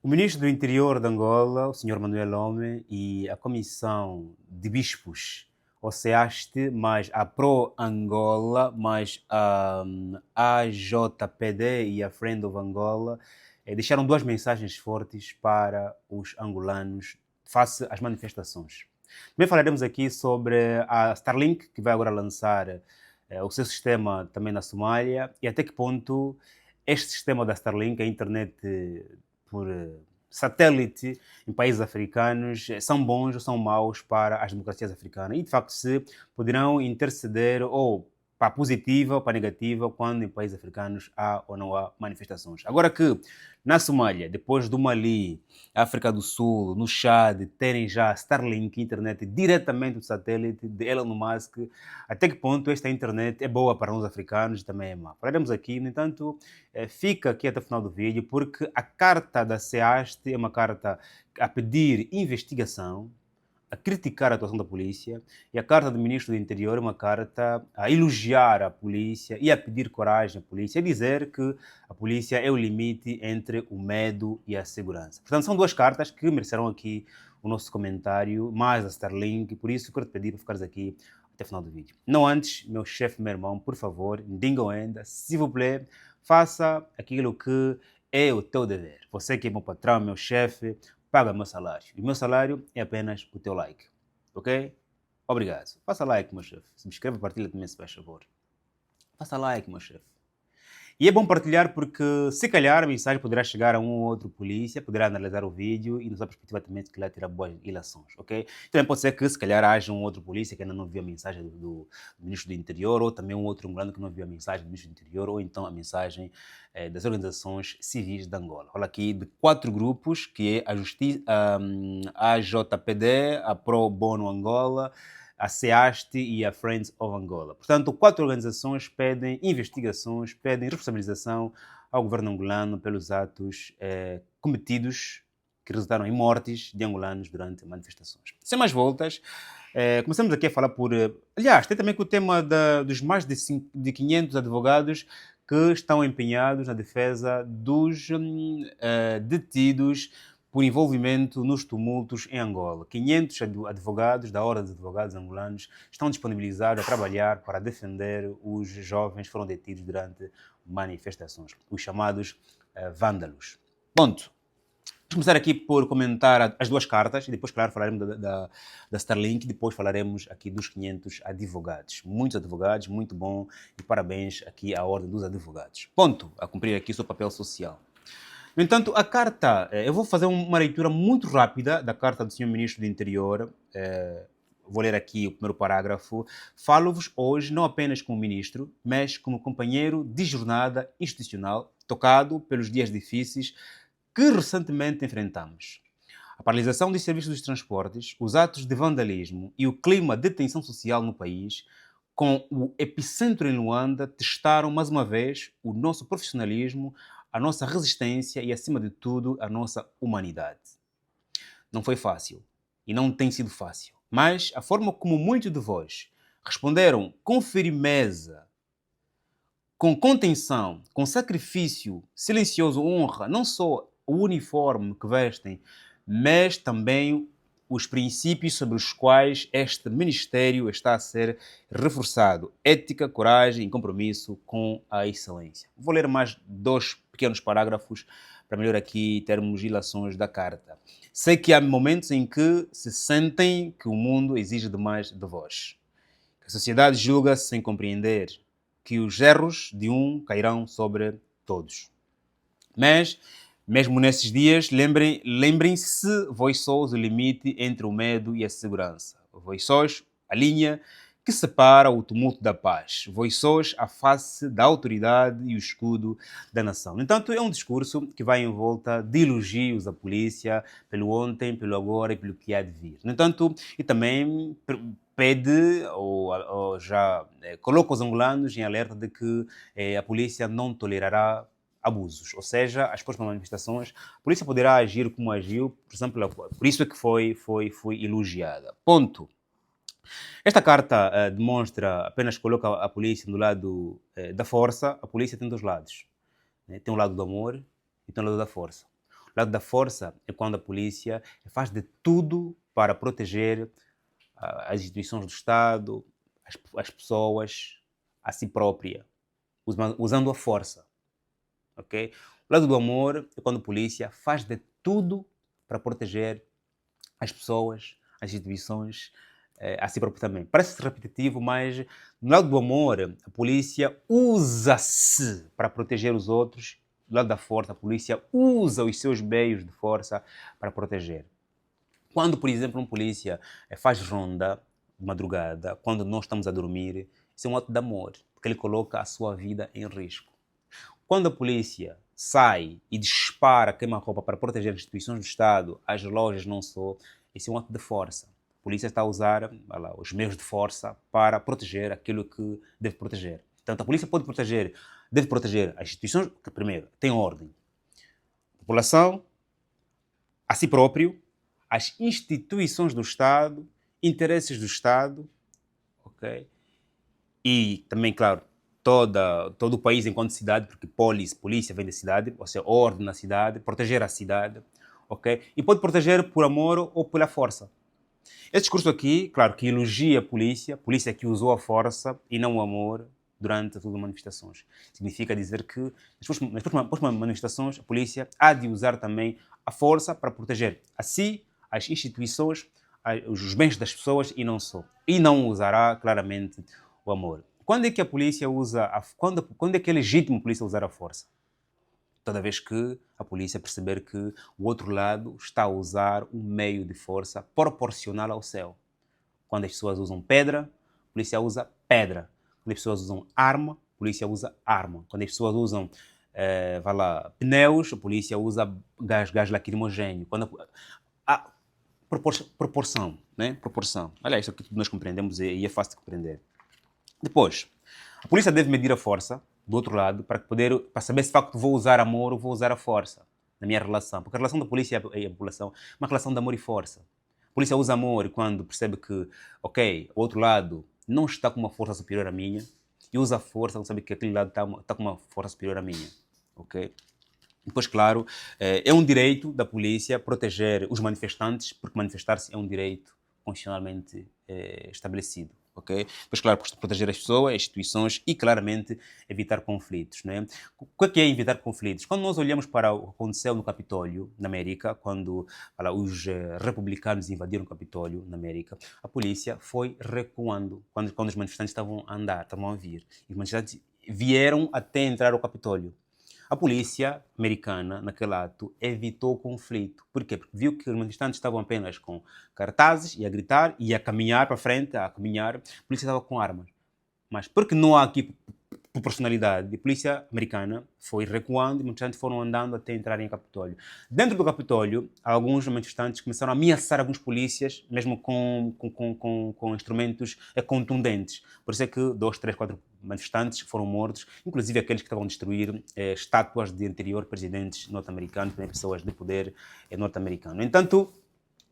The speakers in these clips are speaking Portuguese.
O ministro do Interior de Angola, o Senhor Manuel Lome, e a Comissão de Bispos, o CEASTE, mais a Pro Angola, mais a AJPD e a Friend of Angola, deixaram duas mensagens fortes para os angolanos face às manifestações. Também falaremos aqui sobre a Starlink, que vai agora lançar o seu sistema também na Somália, e até que ponto este sistema da Starlink, a internet por satélite em países africanos, são bons ou são maus para as democracias africanas e, de facto, se poderão interceder ou para a positiva ou para a negativa quando em países africanos há ou não há manifestações. Agora que na Somália, depois do Mali, África do Sul, no Chad, terem já Starlink, internet diretamente do satélite de Elon Musk, até que ponto esta internet é boa para nós africanos e também é má. Falaremos aqui, no entanto, fica aqui até o final do vídeo, porque a carta da SEASTE é uma carta a pedir investigação, a criticar a atuação da polícia, e a carta do ministro do Interior é uma carta a elogiar a polícia e a pedir coragem à polícia, a dizer que a polícia é o limite entre o medo e a segurança. Portanto, são duas cartas que merecerão aqui o nosso comentário, mais a Starlink, por isso quero te pedir para ficares aqui até o final do vídeo. Não antes, meu chefe, meu irmão, por favor, dingo ainda, s'il vous plaît, faça aquilo que é o teu dever. Você que é meu patrão, meu chefe, paga meu salário. E o meu salário é apenas o teu like. Ok? Obrigado. Faça like, meu chefe. Se inscreva e partilha também, se faz favor. Faça like, meu chefe. E é bom partilhar porque, se calhar, a mensagem poderá chegar a um ou outro polícia, poderá analisar o vídeo e, na sua perspectiva, também, se calhar, tirar boas ilações, ok? Também pode ser que, se calhar, haja um outro polícia que ainda não viu a mensagem do ministro do Interior, ou também um outro angolano que não viu a mensagem do ministro do Interior, ou então a mensagem das organizações civis de Angola. Olha aqui, de 4 grupos, que é a AJPD, a Pro Bono Angola, a SEASTE e a Friends of Angola. Portanto, 4 organizações pedem investigações, pedem responsabilização ao governo angolano pelos atos cometidos que resultaram em mortes de angolanos durante manifestações. Sem mais voltas, começamos aqui a falar por... aliás, tem também que o tema dos mais de 500 advogados que estão empenhados na defesa dos detidos por envolvimento nos tumultos em Angola. 500 advogados da Ordem dos Advogados Angolanos estão disponibilizados a trabalhar para defender os jovens que foram detidos durante manifestações, os chamados vândalos. Ponto. Vamos começar aqui por comentar as duas cartas e depois, claro, falaremos da Starlink e depois falaremos aqui dos 500 advogados. Muitos advogados, muito bom e parabéns aqui à Ordem dos Advogados. Ponto. A cumprir aqui o seu papel social. No entanto, a carta, eu vou fazer uma leitura muito rápida da carta do Sr. Ministro do Interior, vou ler aqui o primeiro parágrafo. Falo-vos hoje não apenas como ministro, mas como companheiro de jornada institucional, tocado pelos dias difíceis que recentemente enfrentamos. A paralisação dos serviços dos transportes, os atos de vandalismo e o clima de tensão social no país, com o epicentro em Luanda, testaram mais uma vez o nosso profissionalismo, a nossa resistência e, acima de tudo, a nossa humanidade. Não foi fácil e não tem sido fácil, mas a forma como muitos de vós responderam com firmeza, com contenção, com sacrifício, silencioso, honra, não só o uniforme que vestem, mas também os princípios sobre os quais este ministério está a ser reforçado. Ética, coragem e compromisso com a excelência. Vou ler mais 2 pequenos parágrafos para melhor aqui termos ilações da carta. Sei que há momentos em que se sentem que o mundo exige demais de vós. Que a sociedade julga sem compreender que os erros de um cairão sobre todos. Mas mesmo nesses dias, lembrem-se, vós sois o limite entre o medo e a segurança. Vós sois a linha que separa o tumulto da paz. Vós sois a face da autoridade e o escudo da nação. No entanto, é um discurso que vai em volta de elogios à polícia pelo ontem, pelo agora e pelo que há de vir. No entanto, e também pede ou já coloca os angolanos em alerta de que a polícia não tolerará abusos, ou seja, as próximas manifestações, a polícia poderá agir como agiu, por exemplo, por isso é que foi elogiada. Ponto. Esta carta demonstra, apenas coloca a polícia do lado da força. A polícia tem 2 lados. Né? Tem o lado do amor e tem o lado da força. O lado da força é quando a polícia faz de tudo para proteger as instituições do Estado, as pessoas, a si própria, usando a força. Okay? O lado do amor é quando a polícia faz de tudo para proteger as pessoas, as instituições, a si próprio também. Parece repetitivo, mas no lado do amor, a polícia usa-se para proteger os outros. Do lado da força, a polícia usa os seus meios de força para proteger. Quando, por exemplo, um polícia faz ronda de madrugada, quando nós estamos a dormir, isso é um ato de amor, porque ele coloca a sua vida em risco. Quando a polícia sai e dispara queima-roupa para proteger as instituições do Estado, as lojas não só, isso é um ato de força. A polícia está a usar os meios de força para proteger aquilo que deve proteger. Portanto, a polícia deve proteger as instituições que, primeiro, têm ordem. A população, a si próprio, as instituições do Estado, interesses do Estado, ok? E também, claro, todo o país enquanto cidade, porque polícia vem da cidade, ou seja, ordem na cidade, proteger a cidade, ok? E pode proteger por amor ou pela força. Esse discurso aqui, claro, que elogia a polícia que usou a força e não o amor durante todas as manifestações. Significa dizer que nas próximas manifestações a polícia há de usar também a força para proteger a si, as instituições, os bens das pessoas e não só. E não usará claramente o amor. Quando é que a polícia usa, quando é que é legítimo a polícia usar a força? Toda vez que a polícia perceber que o outro lado está a usar um meio de força proporcional ao seu. Quando as pessoas usam pedra, a polícia usa pedra. Quando as pessoas usam arma, a polícia usa arma. Quando as pessoas usam pneus, a polícia usa gás lacrimogéneo. A proporção, né? Proporção. Aliás, isso aqui nós compreendemos e é fácil de compreender. Depois, a polícia deve medir a força do outro lado para saber se de facto vou usar amor ou vou usar a força na minha relação. Porque a relação da polícia e a população é uma relação de amor e força. A polícia usa amor quando percebe que, ok, o outro lado não está com uma força superior à minha, e usa a força quando sabe que aquele lado está com uma força superior à minha. Ok? Depois, claro, é um direito da polícia proteger os manifestantes, porque manifestar-se é um direito constitucionalmente estabelecido. Okay? Depois, claro, proteger as pessoas, as instituições e, claramente, evitar conflitos. Né? O que é evitar conflitos? Quando nós olhamos para o que aconteceu no Capitólio, na América, quando os republicanos invadiram o Capitólio, na América, a polícia foi recuando quando os manifestantes estavam a andar, estavam a vir. E os manifestantes vieram até entrar ao Capitólio. A polícia americana, naquele ato, evitou o conflito. Por quê? Porque viu que os manifestantes estavam apenas com cartazes e a gritar e a caminhar para frente, a caminhar. A polícia estava com armas. Mas porque não há aqui proporcionalidade, a polícia americana foi recuando e manifestantes foram andando até entrarem em Capitólio. Dentro do Capitólio, alguns manifestantes começaram a ameaçar alguns polícias, mesmo com instrumentos contundentes. Por isso é que 2, 3, 4 manifestantes foram mortos, inclusive aqueles que estavam a destruir estátuas de anterior presidentes norte-americanos, pessoas de poder norte-americano. No entanto,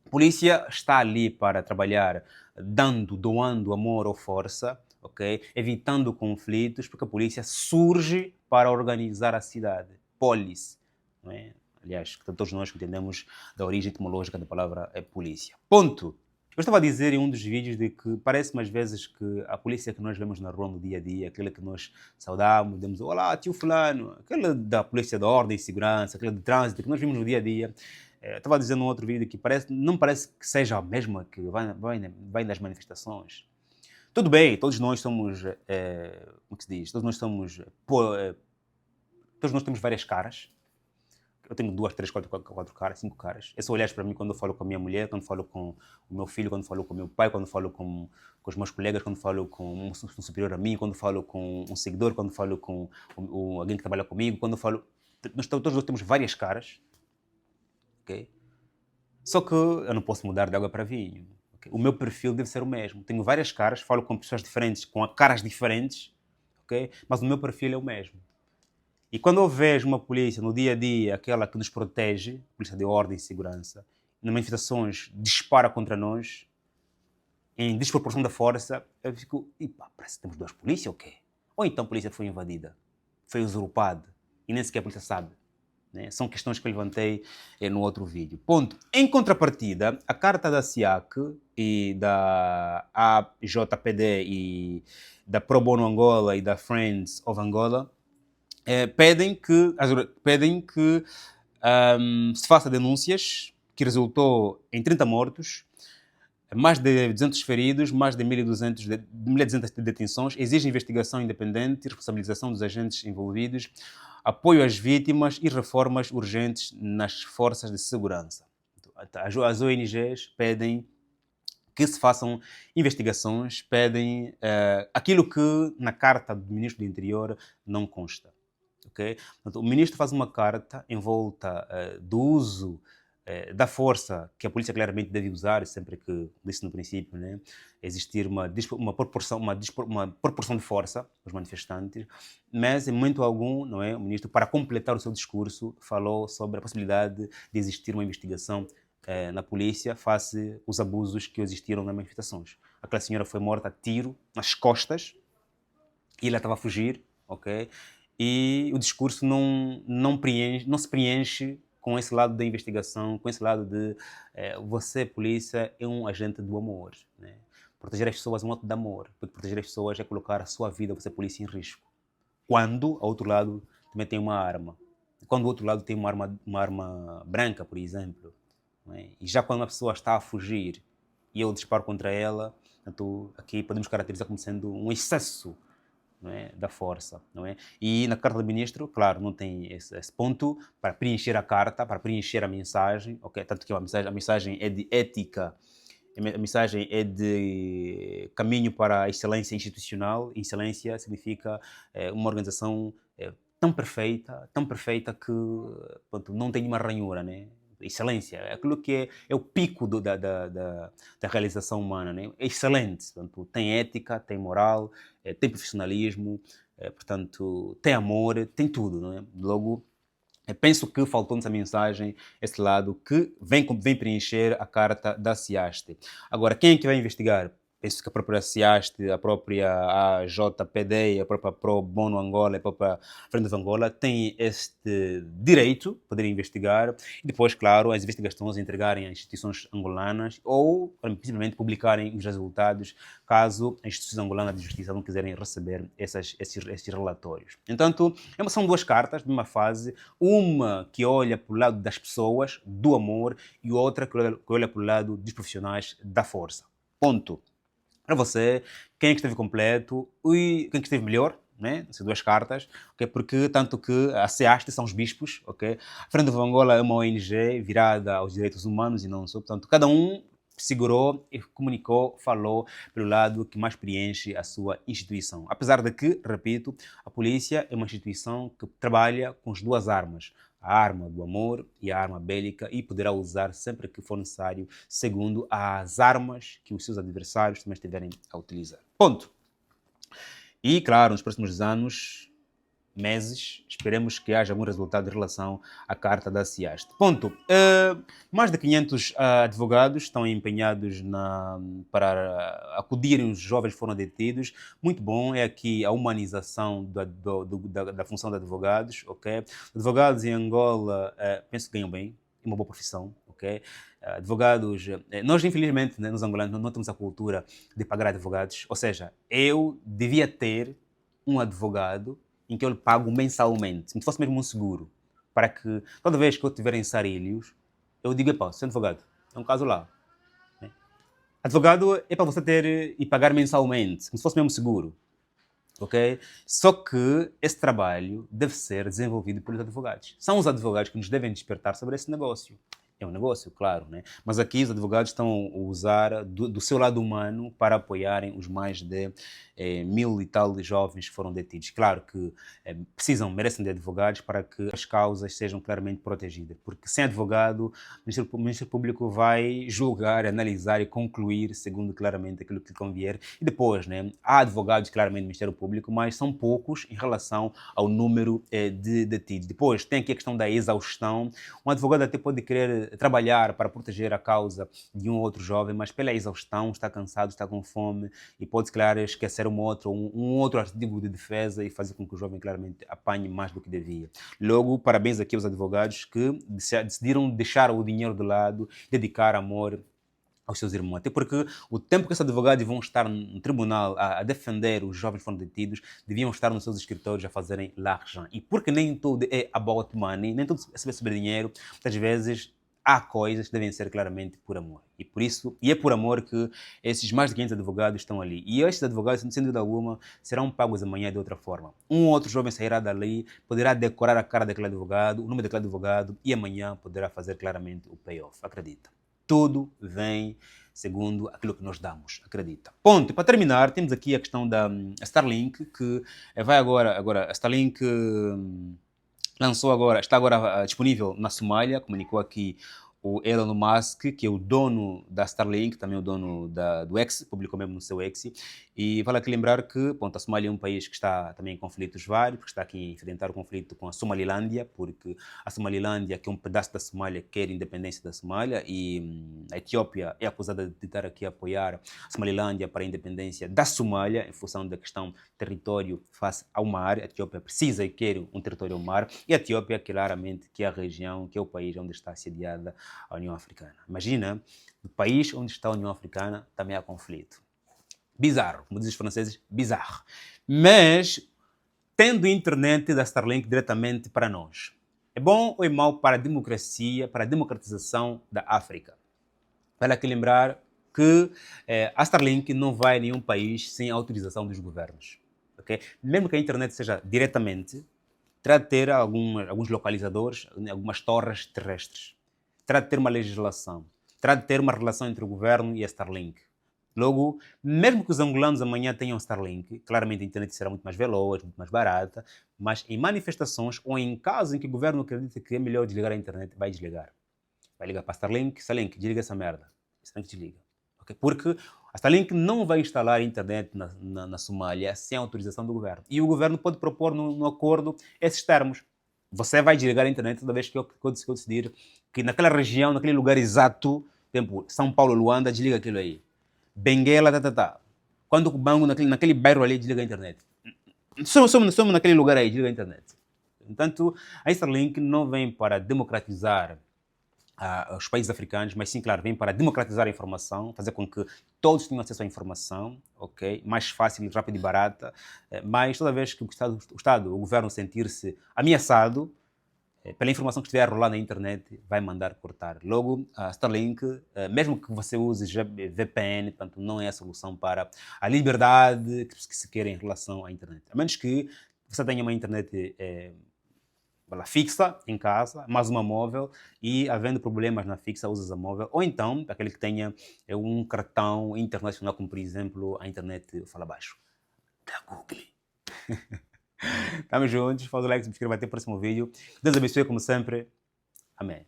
a polícia está ali para trabalhar doando amor ou força, okay? Evitando conflitos, porque a polícia surge para organizar a cidade. Polis. Não é? Aliás, todos nós entendemos da origem etimológica da palavra polícia. Ponto. Eu estava a dizer em um dos vídeos de que parece mais vezes que a polícia que nós vemos na rua no dia a dia, aquela que nós saudamos, dizemos olá, tio fulano, aquela da polícia da ordem e segurança, aquela de trânsito que nós vimos no dia a dia. Estava a dizer num outro vídeo que não parece que seja a mesma que vai das manifestações. Tudo bem, todos nós somos, como que se diz? Todos nós temos várias caras. Eu tenho 2, 3, 4 caras, 5 caras. É só olhar para mim quando eu falo com a minha mulher, quando falo com o meu filho, quando falo com o meu pai, quando falo com os meus colegas, quando falo com um superior a mim, quando falo com um seguidor, quando falo com alguém que trabalha comigo, quando falo... Todos nós temos várias caras. Okay? Só que eu não posso mudar de água para vinho. Okay? O meu perfil deve ser o mesmo. Tenho várias caras, falo com pessoas diferentes, com caras diferentes, okay? Mas o meu perfil é o mesmo. E quando eu vejo uma polícia no dia a dia, aquela que nos protege, polícia de ordem e segurança, nas manifestações dispara contra nós, em desproporção da força, eu fico, parece que temos 2 polícias ou quê? Ou então a polícia foi invadida, foi usurpada, e nem sequer a polícia sabe. né? São questões que eu levantei no outro vídeo. Ponto. Em contrapartida, a carta da SIAC e da AJPD e da Pro Bono Angola e da Friends of Angola pedem que se faça denúncias, que resultou em 30 mortos, mais de 200 feridos, mais de 1.200 detenções, exige investigação independente, responsabilização dos agentes envolvidos, apoio às vítimas e reformas urgentes nas forças de segurança. As ONGs pedem que se façam investigações, pedem aquilo que na carta do Ministro do Interior não consta. Okay? Portanto, o Ministro faz uma carta envolta do uso da força que a polícia claramente deve usar, sempre que, disse no princípio, né, existir uma proporção de força aos manifestantes, mas em momento algum, não é, o Ministro, para completar o seu discurso, falou sobre a possibilidade de existir uma investigação na polícia face aos abusos que existiram nas manifestações. Aquela senhora foi morta a tiro nas costas e ela estava a fugir, ok? E o discurso não se preenche com esse lado da investigação, com esse lado de você, polícia, é um agente do amor. Né? Proteger as pessoas é um ato de amor, porque proteger as pessoas é colocar a sua vida, você, polícia, em risco. Quando, ao outro lado, também tem uma arma. Quando o outro lado tem uma arma branca, por exemplo. Né? E já quando uma pessoa está a fugir e eu disparo contra ela, então aqui podemos caracterizar como sendo um excesso, não é, da força, não é? E na carta do ministro, claro, não tem esse ponto para preencher a carta, para preencher a mensagem, ok? Tanto que a mensagem é de ética, a mensagem é de caminho para a excelência institucional. Excelência significa uma organização tão perfeita que, pronto, não tem nenhuma ranhura, né? Excelência, é aquilo que é o pico da realização humana, né? É excelente, portanto, tem ética, tem moral, tem profissionalismo, portanto, tem amor, tem tudo, não é? Logo, penso que faltou nessa mensagem esse lado que vem preencher a carta da SIASTE. Agora, quem é que vai investigar? Penso que a própria SIASTE, a própria AJPD, a própria Pro Bono Angola, a própria Frente de Angola têm este direito de poder investigar e depois, claro, as investigações entregarem às instituições angolanas ou, simplesmente, publicarem os resultados caso as instituições angolanas de justiça não quiserem receber esses relatórios. Entanto, são duas cartas de uma fase, uma que olha para o lado das pessoas, do amor, e outra que olha para o lado dos profissionais da força. Ponto. Para você, quem é que esteve completo e quem é que esteve melhor, né? Essas duas cartas, okay? Porque tanto que a SEASTE são os bispos, okay? A Frente de Angola é uma ONG virada aos direitos humanos e não só, portanto, cada um segurou e comunicou, falou pelo lado que mais preenche a sua instituição. Apesar de que, repito, a polícia é uma instituição que trabalha com as duas armas, a arma do amor e a arma bélica, e poderá usar sempre que for necessário, segundo as armas que os seus adversários também estiverem a utilizar. Ponto. E, claro, nos próximos anos, meses, esperemos que haja algum resultado em relação à carta da SIASTE. Ponto. Mais de 500 advogados estão empenhados para acudirem os jovens que foram detidos. Muito bom, é aqui a humanização da função de advogados, ok? Advogados em Angola, penso que ganham bem, é uma boa profissão, ok? Advogados, nós infelizmente, né, nos angolanos não temos a cultura de pagar advogados, ou seja, eu devia ter um advogado em que eu lhe pago mensalmente, se fosse mesmo um seguro, para que toda vez que eu tiver em Sarilhos, eu digo, epá, seu advogado, é um caso lá. Né? Advogado é para você ter e pagar mensalmente, como se fosse mesmo seguro. Ok? Só que esse trabalho deve ser desenvolvido pelos advogados. São os advogados que nos devem despertar sobre esse negócio. É um negócio, claro, né? Mas aqui os advogados estão a usar do seu lado humano para apoiarem os mais de 1.000 e tal de jovens que foram detidos. Claro que merecem de advogados para que as causas sejam claramente protegidas, porque sem advogado o Ministério Público vai julgar, analisar e concluir segundo claramente aquilo que convier. E depois, né, há advogados claramente no Ministério Público, mas são poucos em relação ao número de detidos. Depois tem aqui a questão da exaustão. Um advogado até pode querer trabalhar para proteger a causa de um ou outro jovem, mas pela exaustão, está cansado, está com fome e pode, claro, esquecer ter um outro artigo de defesa e fazer com que o jovem claramente apanhe mais do que devia. Logo, parabéns aqui aos advogados que decidiram deixar o dinheiro de lado, dedicar amor aos seus irmãos. Até porque o tempo que esses advogados vão estar no tribunal a defender os jovens que foram detidos, deviam estar nos seus escritórios a fazerem l'argent. E porque nem tudo é about money, nem tudo é sobre dinheiro, muitas vezes há coisas que devem ser claramente por amor. E por isso, e é por amor que esses mais de 500 advogados estão ali. E estes advogados, sem dúvida alguma, serão pagos amanhã de outra forma. Um outro jovem sairá dali, poderá decorar a cara daquele advogado, o nome daquele advogado, e amanhã poderá fazer claramente o payoff. Acredita. Tudo vem segundo aquilo que nós damos, acredita. Ponto. E para terminar, temos aqui a questão da Starlink, que vai agora a Starlink está agora disponível na Somália, comunicou aqui o Elon Musk, que é o dono da Starlink, também o dono do X, publicou mesmo no seu X, e vale aqui lembrar que a Somália é um país que está também em conflitos vários, porque está aqui a enfrentar o conflito com a Somalilândia, porque a Somalilândia, que é um pedaço da Somália, quer independência da Somália, e a Etiópia é acusada de estar aqui a apoiar a Somalilândia para a independência da Somália, em função da questão território face ao mar. A Etiópia precisa e quer um território ao mar, e a Etiópia, claramente, que é a região, que é o país onde está assediada a União Africana. Imagina, no país onde está a União Africana também há conflito. Bizarro, como dizem os franceses, bizarro. Mas, tendo internet da Starlink diretamente para nós, é bom ou é mau para a democracia, para a democratização da África? Vale aqui lembrar que a Starlink não vai a nenhum país sem autorização dos governos. Okay? Mesmo que a internet seja diretamente, terá de ter alguns localizadores, algumas torres terrestres. Terá de ter uma legislação. Terá de ter uma relação entre o governo e a Starlink. Logo, mesmo que os angolanos amanhã tenham Starlink, claramente a internet será muito mais veloz, muito mais barata, mas em manifestações ou em casos em que o governo acredita que é melhor desligar a internet, vai desligar. Vai ligar para a Starlink, desliga essa merda. Starlink desliga. Okay? Porque a Starlink não vai instalar a internet na Somália sem autorização do governo. E o governo pode propor no acordo esses termos. Você vai desligar a internet toda vez que eu decidir que naquela região, naquele lugar exato, tempo São Paulo, Luanda, desliga aquilo aí. Benguela, Quando o banco naquele bairro ali, desliga a internet. Somos naquele lugar aí, desliga a internet. Portanto, a Starlink não vem para democratizar os países africanos, mas sim, claro, vem para democratizar a informação, fazer com que todos tenham acesso à informação, ok? Mais fácil, rápida e barata, mas toda vez que o governo sentir-se ameaçado pela informação que estiver a rolar na internet, vai mandar cortar. Logo, a Starlink, mesmo que você use VPN, portanto, não é a solução para a liberdade que se quer em relação à internet. A menos que você tenha uma internet fixa em casa, mais uma móvel, e havendo problemas na fixa, usas a móvel, ou então, aquele que tenha um cartão internacional, como por exemplo a internet fala baixo, da Google. Estamos juntos, faz o like, se inscreva, até o próximo vídeo. Deus abençoe como sempre. Amém.